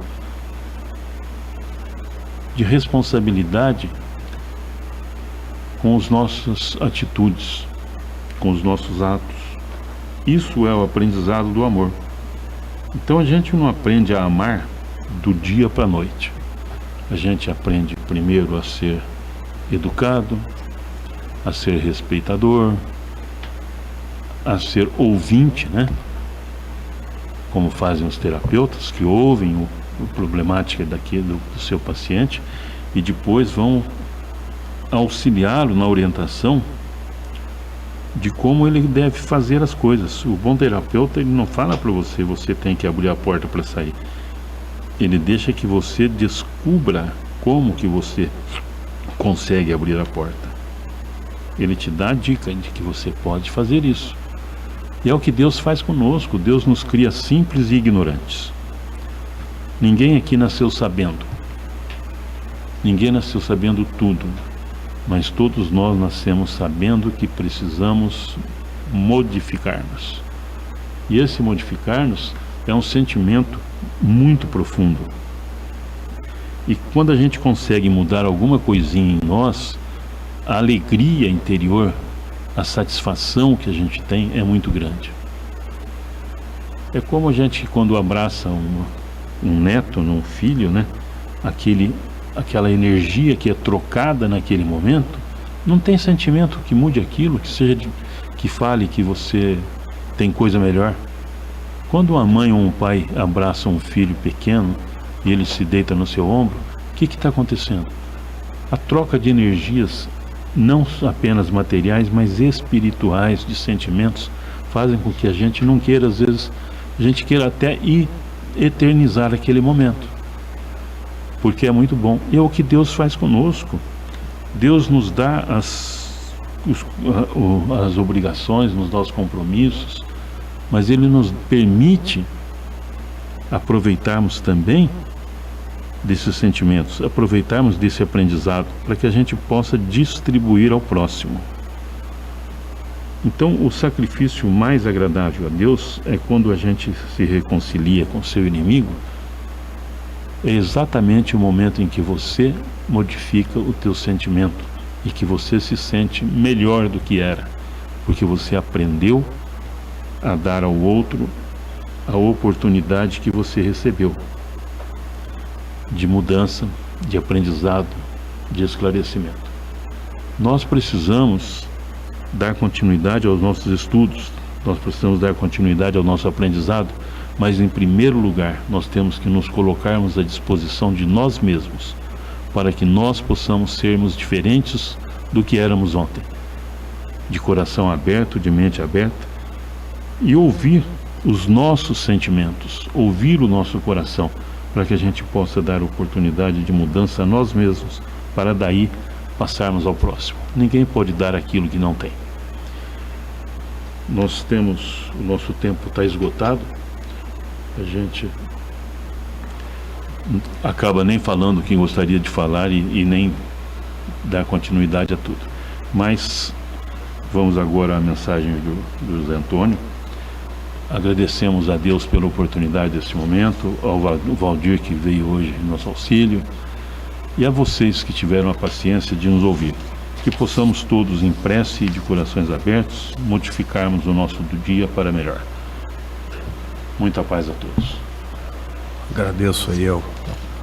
B: de responsabilidade com as nossas atitudes, com os nossos atos. Isso é o aprendizado do amor. Então a gente não aprende a amar do dia para a noite. A gente aprende primeiro a ser educado, a ser respeitador, a ser ouvinte, né? Como fazem os terapeutas, que ouvem a problemática do seu paciente e depois vão auxiliá-lo na orientação de como ele deve fazer as coisas. O bom terapeuta, ele não fala para você, você tem que abrir a porta para sair. Ele deixa que você descubra como que você consegue abrir a porta. Ele te dá a dica de que você pode fazer isso. E é o que Deus faz conosco. Deus nos cria simples e ignorantes. Ninguém aqui nasceu sabendo. Ninguém nasceu sabendo tudo. Mas todos nós nascemos sabendo que precisamos modificar-nos. E esse modificar-nos é um sentimento muito profundo. E quando a gente consegue mudar alguma coisinha em nós, a alegria interior, a satisfação que a gente tem é muito grande. É como a gente quando abraça um neto, um filho, né? Aquela energia que é trocada naquele momento, não tem sentimento que mude aquilo, que fale que você tem coisa melhor. Quando uma mãe ou um pai abraça um filho pequeno e ele se deita no seu ombro, o que está acontecendo? A troca de energias, não apenas materiais, mas espirituais, de sentimentos, fazem com que a gente não queira, às vezes, a gente queira até eternizar aquele momento. Porque é muito bom. E é o que Deus faz conosco. Deus nos dá as obrigações, nos dá os compromissos, mas Ele nos permite aproveitarmos também desses sentimentos, aproveitarmos desse aprendizado, para que a gente possa distribuir ao próximo. Então, o sacrifício mais agradável a Deus é quando a gente se reconcilia com seu inimigo. É exatamente o momento em que você modifica o teu sentimento e que você se sente melhor do que era. porque você aprendeu a dar ao outro a oportunidade que você recebeu de mudança, de aprendizado, de esclarecimento. Nós precisamos dar continuidade aos nossos estudos, nós precisamos dar continuidade ao nosso aprendizado, mas em primeiro lugar nós temos que nos colocarmos à disposição de nós mesmos, para que nós possamos sermos diferentes do que éramos ontem, de coração aberto, de mente aberta, e ouvir os nossos sentimentos, ouvir o nosso coração, para que a gente possa dar oportunidade de mudança a nós mesmos, para daí passarmos ao próximo. Ninguém pode dar aquilo que não tem. O nosso tempo está esgotado, a gente acaba nem falando o que gostaria de falar e nem dar continuidade a tudo. Mas vamos agora à mensagem do José Antônio. Agradecemos a Deus pela oportunidade deste momento, ao Valdir que veio hoje em nosso auxílio, e a vocês que tiveram a paciência de nos ouvir. Que possamos todos, em prece e de corações abertos, modificarmos o nosso dia para melhor. Muita paz a todos.
D: Agradeço aí a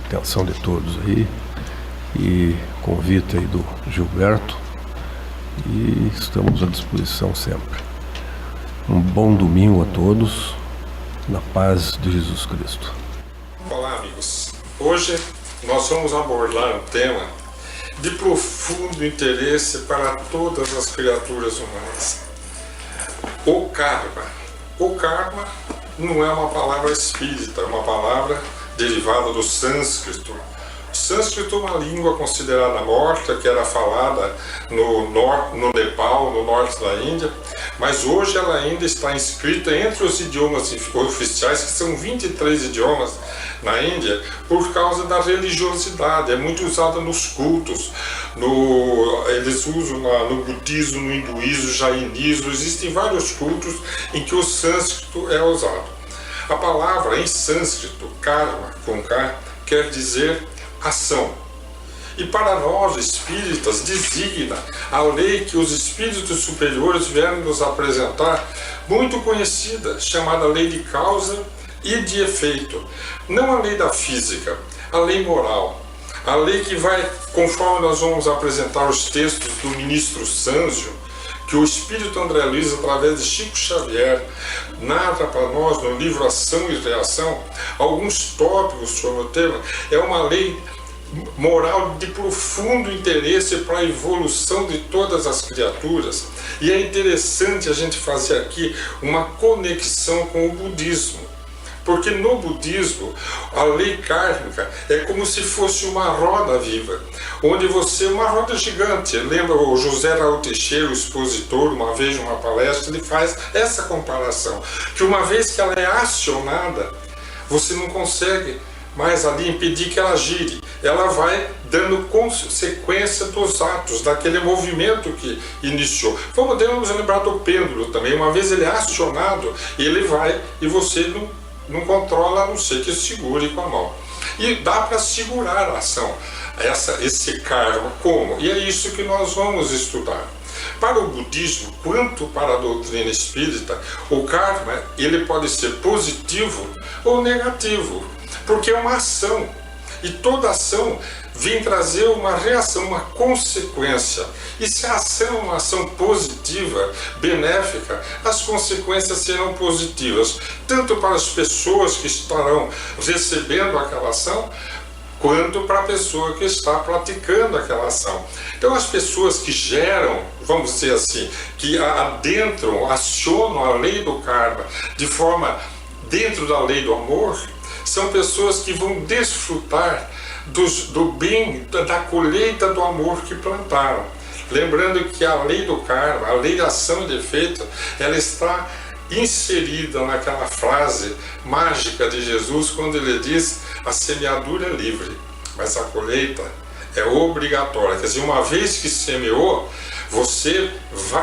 D: atenção de todos aí, e convite aí do Gilberto, e estamos à disposição sempre. Um bom domingo a todos, na paz de Jesus Cristo.
A: Olá, amigos. Hoje nós vamos abordar um tema de profundo interesse para todas as criaturas humanas. O karma. O karma não é uma palavra espírita, é uma palavra derivada do sânscrito. O sânscrito é uma língua considerada morta, que era falada no Nepal, no norte da Índia, mas hoje ela ainda está inscrita entre os idiomas oficiais, que são 23 idiomas na Índia, por causa da religiosidade. É muito usada nos cultos, eles usam no budismo, no hinduísmo, no jainismo, existem vários cultos em que o sânscrito é usado. A palavra em sânscrito, karma, com K, quer dizer ação. E para nós espíritas designa a lei que os espíritos superiores vieram nos apresentar, muito conhecida, chamada lei de causa e de efeito. Não a lei da física, a lei moral. A lei que vai, conforme nós vamos apresentar os textos do ministro Sanzio, que o espírito André Luiz, através de Chico Xavier, narra para nós no livro Ação e Reação, alguns tópicos sobre o tema. É uma lei moral de profundo interesse para a evolução de todas as criaturas. E é interessante a gente fazer aqui uma conexão com o budismo. Porque no budismo, a lei kármica é como se fosse uma roda viva, onde uma roda gigante. Lembra o José Raul Teixeira, o expositor, uma vez em uma palestra, ele faz essa comparação, que uma vez que ela é acionada, você não consegue mais ali impedir que ela gire. Ela vai dando consequência dos atos, daquele movimento que iniciou. Podemos lembrar do pêndulo também. Uma vez ele é acionado, ele vai e você não controla, a não ser que segure com a mão. E dá para segurar a ação, esse karma. Como? E é isso que nós vamos estudar. Para o budismo, quanto para a doutrina espírita, o karma ele pode ser positivo ou negativo, porque é uma ação. E toda ação vem trazer uma reação, uma consequência. E se a ação é uma ação positiva, benéfica, as consequências serão positivas, tanto para as pessoas que estarão recebendo aquela ação, quanto para a pessoa que está praticando aquela ação. Então as pessoas que geram, vamos dizer assim, que adentram, acionam a lei do karma de forma dentro da lei do amor, são pessoas que vão desfrutar do bem, da colheita do amor que plantaram. Lembrando que a lei do karma, a lei de ação e de efeito, ela está inserida naquela frase mágica de Jesus, quando ele diz: a semeadura é livre, mas a colheita é obrigatória. Quer dizer, uma vez que semeou, você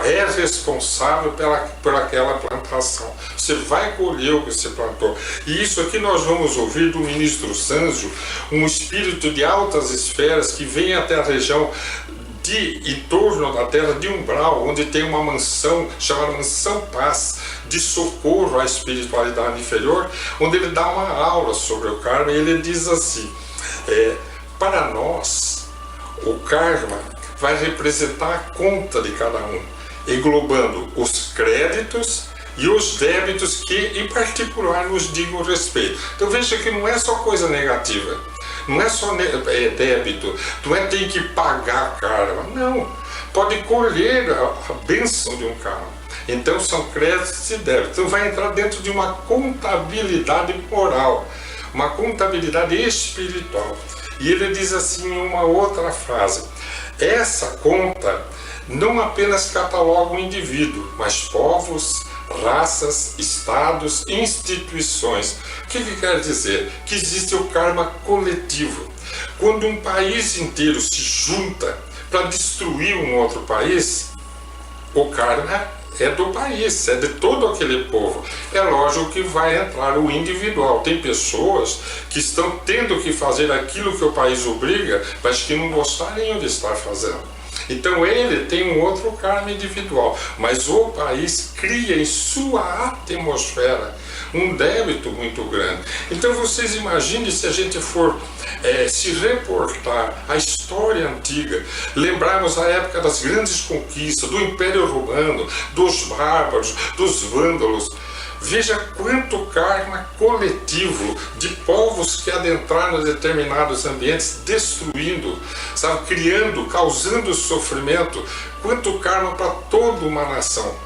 A: é responsável por aquela plantação. Você vai colher o que você plantou. E isso aqui nós vamos ouvir do ministro Sanzio, um espírito de altas esferas que vem até a região sentir em torno da Terra de umbral, onde tem uma mansão chamada Mansão Paz, de socorro à espiritualidade inferior, onde ele dá uma aula sobre o karma e ele diz assim, para nós, o karma vai representar a conta de cada um, englobando os créditos e os débitos que, em particular, nos digam respeito. Então veja que não é só coisa negativa, não é só débito, não é tem que pagar karma, não. Pode colher a bênção de um karma. Então são créditos e débitos. Então vai entrar dentro de uma contabilidade moral, uma contabilidade espiritual. E ele diz assim em uma outra frase, essa conta não apenas cataloga o indivíduo, mas povos, raças, estados, instituições. O que quer dizer? Que existe o karma coletivo. Quando um país inteiro se junta para destruir um outro país, o karma é do país, é de todo aquele povo. É lógico que vai entrar o individual. Tem pessoas que estão tendo que fazer aquilo que o país obriga, mas que não gostariam de estar fazendo. Então ele tem um outro karma individual, mas o país cria em sua atmosfera um débito muito grande. Então vocês imaginem se a gente for se reportar a história antiga, lembrarmos a época das grandes conquistas, do Império Romano, dos bárbaros, dos vândalos. Veja quanto karma coletivo de povos que adentraram determinados ambientes, destruindo, sabe, criando, causando sofrimento. Quanto karma para toda uma nação,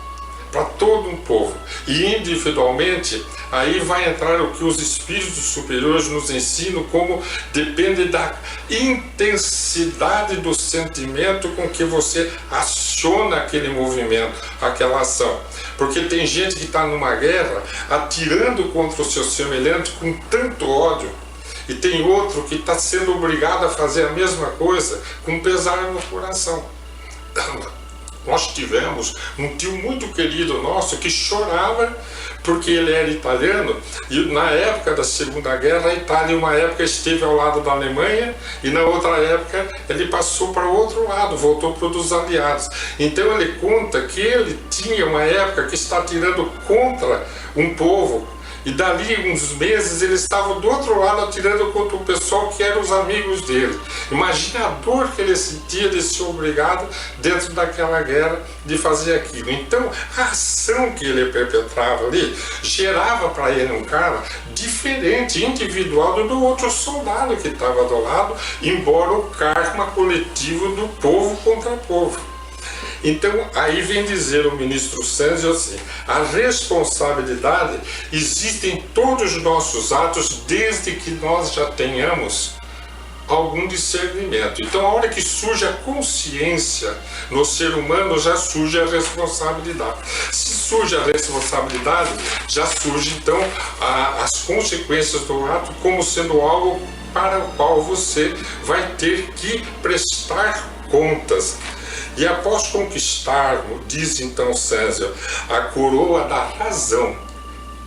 A: para todo um povo. E individualmente, aí vai entrar o que os espíritos superiores nos ensinam, como depende da intensidade do sentimento com que você aciona aquele movimento, aquela ação. Porque tem gente que está numa guerra atirando contra o seu semelhante com tanto ódio, e tem outro que está sendo obrigado a fazer a mesma coisa com pesar no coração. Nós tivemos um tio muito querido nosso que chorava porque ele era italiano, e na época da Segunda Guerra a Itália uma época esteve ao lado da Alemanha e na outra época ele passou para o outro lado, voltou para o dos aliados. Então ele conta que ele tinha uma época que está atirando contra um povo, e dali uns meses ele estava do outro lado atirando contra o pessoal que eram os amigos dele. Imagina a dor que ele sentia de ser obrigado dentro daquela guerra de fazer aquilo. Então a ação que ele perpetrava ali gerava para ele um karma diferente, individual do outro soldado que estava do lado, embora o karma coletivo do povo contra povo. Então, aí vem dizer o ministro Sanzio assim, a responsabilidade existe em todos os nossos atos, desde que nós já tenhamos algum discernimento. Então, a hora que surge a consciência no ser humano, já surge a responsabilidade. Se surge a responsabilidade, já surge, então, as consequências do ato como sendo algo para o qual você vai ter que prestar contas. E após conquistarmos, diz então Sanzio, a coroa da razão,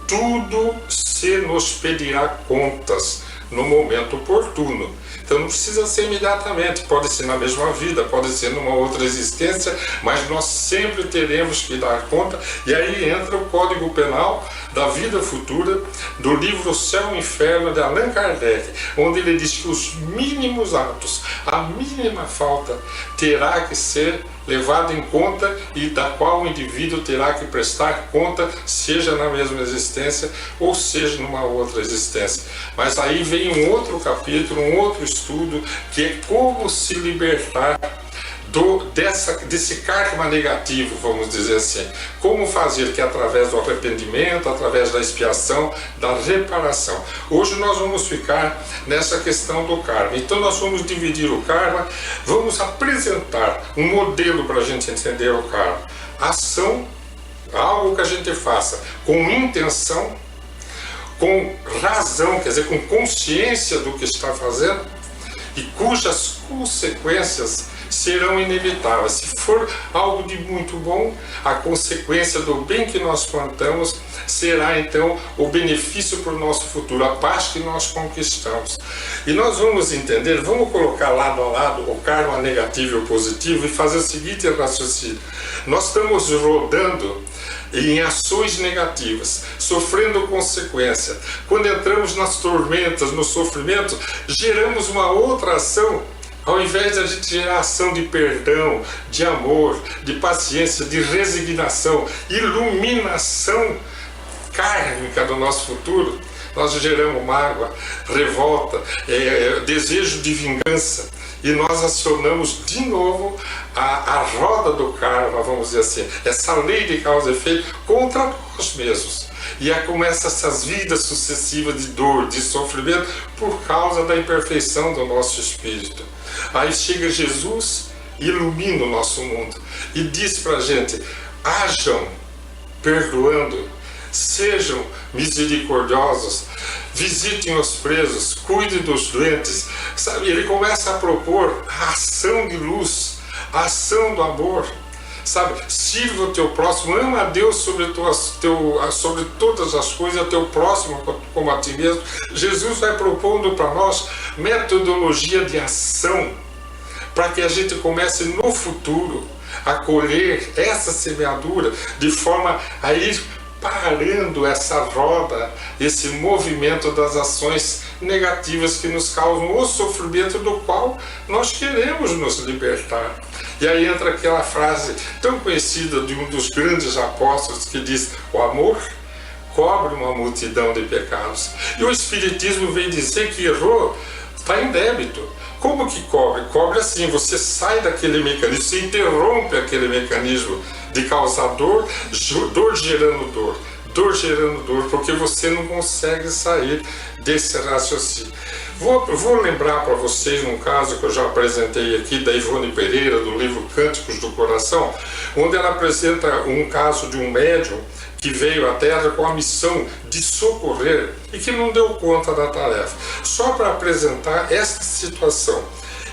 A: tudo se nos pedirá contas no momento oportuno. Então não precisa ser imediatamente, pode ser na mesma vida, pode ser numa outra existência, mas nós sempre teremos que dar conta. E aí entra o Código Penal da Vida Futura, do livro Céu e Inferno de Allan Kardec, onde ele diz que os mínimos atos, a mínima falta, terá que ser levado em conta e da qual o indivíduo terá que prestar conta, seja na mesma existência ou seja numa outra existência. Mas aí vem um outro capítulo, um outro estudo, que é como se libertar desse karma negativo, vamos dizer assim. Como fazer que através do arrependimento, através da expiação, da reparação. Hoje nós vamos ficar nessa questão do karma. Então nós vamos dividir o karma, vamos apresentar um modelo para a gente entender o karma. Ação, algo que a gente faça com intenção, com razão, quer dizer, com consciência do que está fazendo, e cujas consequências serão inevitáveis. Se for algo de muito bom, a consequência do bem que nós plantamos será então o benefício para o nosso futuro, a paz que nós conquistamos. E nós vamos entender, vamos colocar lado a lado o karma negativo e o positivo e fazer o seguinte raciocínio. Nós estamos rodando em ações negativas, sofrendo consequência. Quando entramos nas tormentas, no sofrimento, geramos uma outra ação. Ao invés de a gente gerar ação de perdão, de amor, de paciência, de resignação, iluminação kármica do nosso futuro, nós geramos mágoa, revolta, desejo de vingança. E nós acionamos de novo a roda do karma, vamos dizer assim, essa lei de causa e efeito contra nós mesmos. E aí começam essas vidas sucessivas de dor, de sofrimento, por causa da imperfeição do nosso espírito. Aí chega Jesus, ilumina o nosso mundo e diz pra gente: hajam perdoando, sejam misericordiosos, visitem os presos, cuidem dos doentes. Sabe, ele começa a propor a ação de luz, a ação do amor. Sabe, sirva o teu próximo, ama a Deus sobre todas as coisas, o teu próximo como a ti mesmo. Jesus vai propondo para nós metodologia de ação, para que a gente comece no futuro a colher essa semeadura, de forma a ir parando essa roda, esse movimento das ações negativas que nos causam o sofrimento do qual nós queremos nos libertar. E aí entra aquela frase tão conhecida de um dos grandes apóstolos que diz: o amor cobre uma multidão de pecados. E o Espiritismo vem dizer que errou, está em débito. Como que cobre? Cobre assim, você sai daquele mecanismo, você interrompe aquele mecanismo de causar dor, dor gerando dor, dor gerando dor, porque você não consegue sair desse raciocínio. Vou lembrar para vocês um caso que eu já apresentei aqui, da Ivone Pereira, do livro Cânticos do Coração, onde ela apresenta um caso de um médium que veio à Terra com a missão de socorrer e que não deu conta da tarefa. Só para apresentar essa situação.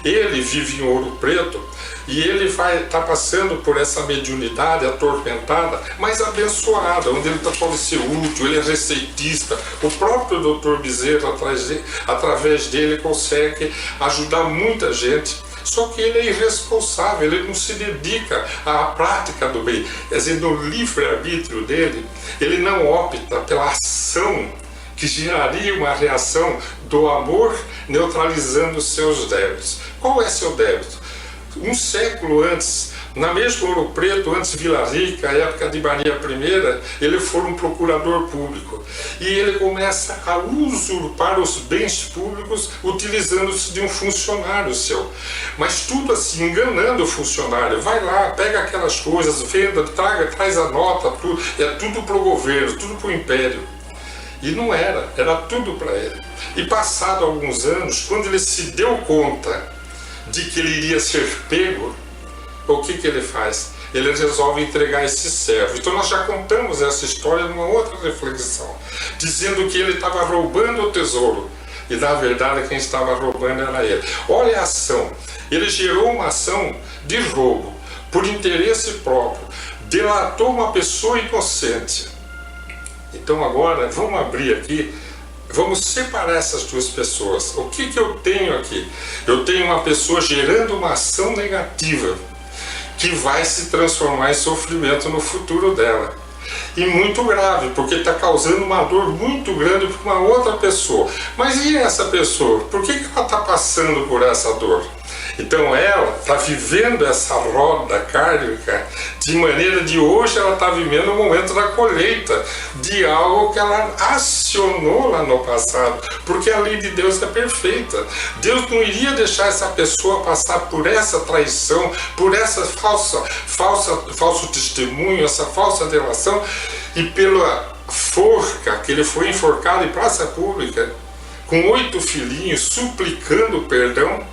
A: Ele vive em Ouro Preto e ele vai estar passando por essa mediunidade atormentada, mas abençoada, onde ele pode ser útil, ele é receitista. O próprio Dr. Bezerra, através dele, consegue ajudar muita gente. Só que ele é irresponsável, ele não se dedica à prática do bem. Quer dizer, no livre-arbítrio dele, ele não opta pela ação que geraria uma reação do amor, neutralizando os seus débitos. Qual é seu débito? Um século antes, na mesma Ouro Preto, antes Vila Rica, a época de Maria I, ele foi um procurador público. E ele começa a usurpar os bens públicos utilizando-se de um funcionário seu. Mas tudo assim, enganando o funcionário. Vai lá, pega aquelas coisas, venda, traz a nota, tudo. É tudo para o governo, tudo para o império. E não era tudo para ele. E passado alguns anos, quando ele se deu conta de que ele iria ser pego, o que ele faz? Ele resolve entregar esse servo. Então nós já contamos essa história numa outra reflexão, dizendo que ele estava roubando o tesouro, e na verdade quem estava roubando era ele. Olha a ação, ele gerou uma ação de roubo, por interesse próprio, delatou uma pessoa inocente. Então agora vamos abrir aqui, vamos separar essas duas pessoas. O que eu tenho aqui? Eu tenho uma pessoa gerando uma ação negativa que vai se transformar em sofrimento no futuro dela. E muito grave, porque está causando uma dor muito grande para uma outra pessoa. Mas e essa pessoa? Por que ela está passando por essa dor? Então ela está vivendo essa roda kármica de maneira de hoje ela está vivendo o momento da colheita de algo que ela acionou lá no passado, porque a lei de Deus é perfeita. Deus não iria deixar essa pessoa passar por essa traição, por essa falso testemunho, essa falsa delação, e pela forca que ele foi enforcado em praça pública, com 8 filhinhos, suplicando perdão.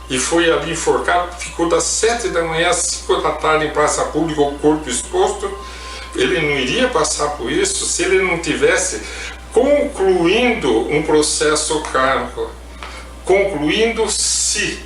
A: E foi ali enforcado, ficou das 7 da manhã às 5 da tarde em praça pública, o corpo exposto. Ele não iria passar por isso se ele não tivesse concluindo um processo kármico, concluindo-se.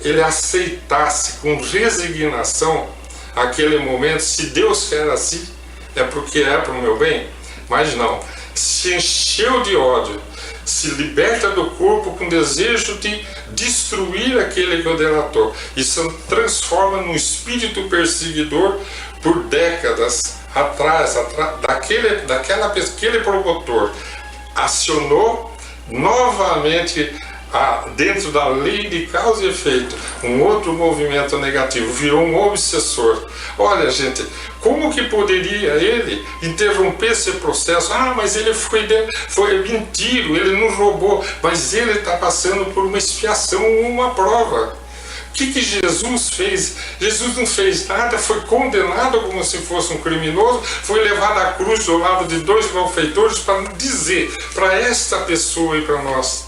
E: ele aceitasse com resignação aquele momento, se Deus quer assim, é porque é para o meu bem, mas não, se encheu de ódio, se liberta do corpo com desejo de destruir aquele que o delatou, e se transforma num espírito perseguidor por décadas atrás, aquele promotor acionou novamente dentro da lei de causa e efeito, um outro movimento negativo, virou um obsessor. Olha, gente, como que poderia ele interromper esse processo? Mas ele foi mentira, ele não roubou, mas ele está passando por uma expiação, uma prova. O que Jesus fez? Jesus não fez nada, foi condenado como se fosse um criminoso, foi levado à cruz do lado de 2 malfeitores para dizer para esta pessoa e para nós: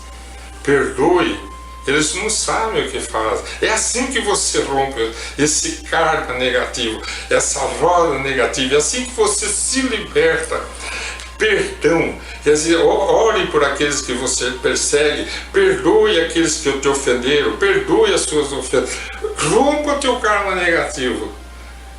E: perdoe, eles não sabem o que fazem. É assim que você rompe esse karma negativo, essa roda negativa, é assim que você se liberta. Perdão, quer dizer, ore por aqueles que você persegue, perdoe aqueles que te ofenderam, perdoe as suas ofensas, rompa o teu karma negativo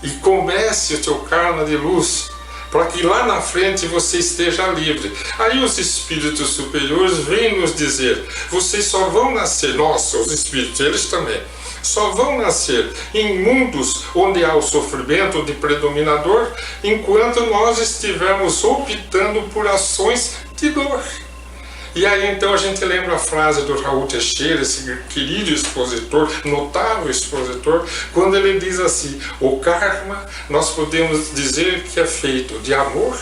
E: e comece o teu karma de luz, para que lá na frente você esteja livre. Aí os espíritos superiores vêm nos dizer: vocês só vão nascer, nós, os espíritos, eles também, só vão nascer em mundos onde há o sofrimento de predominador, enquanto nós estivermos optando por ações de dor. E aí então a gente lembra a frase do Raul Teixeira, esse querido expositor, notável expositor, quando ele diz assim: o karma nós podemos dizer que é feito de amor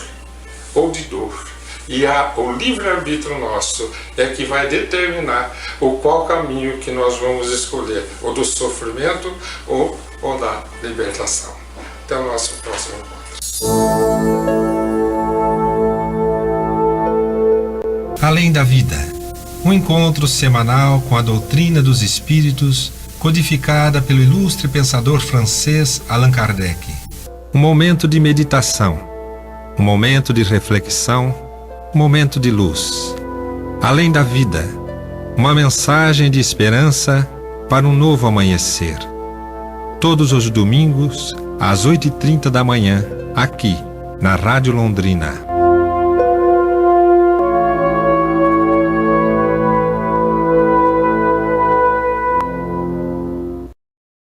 E: ou de dor. E o livre-arbítrio nosso é que vai determinar qual caminho que nós vamos escolher, ou do sofrimento ou da libertação. Até o nosso próximo encontro.
A: Além da Vida, um encontro semanal com a doutrina dos espíritos, codificada pelo ilustre pensador francês Allan Kardec. Um momento de meditação, um momento de reflexão, um momento de luz. Além da Vida, uma mensagem de esperança para um novo amanhecer. Todos os domingos, às 8h30 da manhã, aqui, na Rádio Londrina.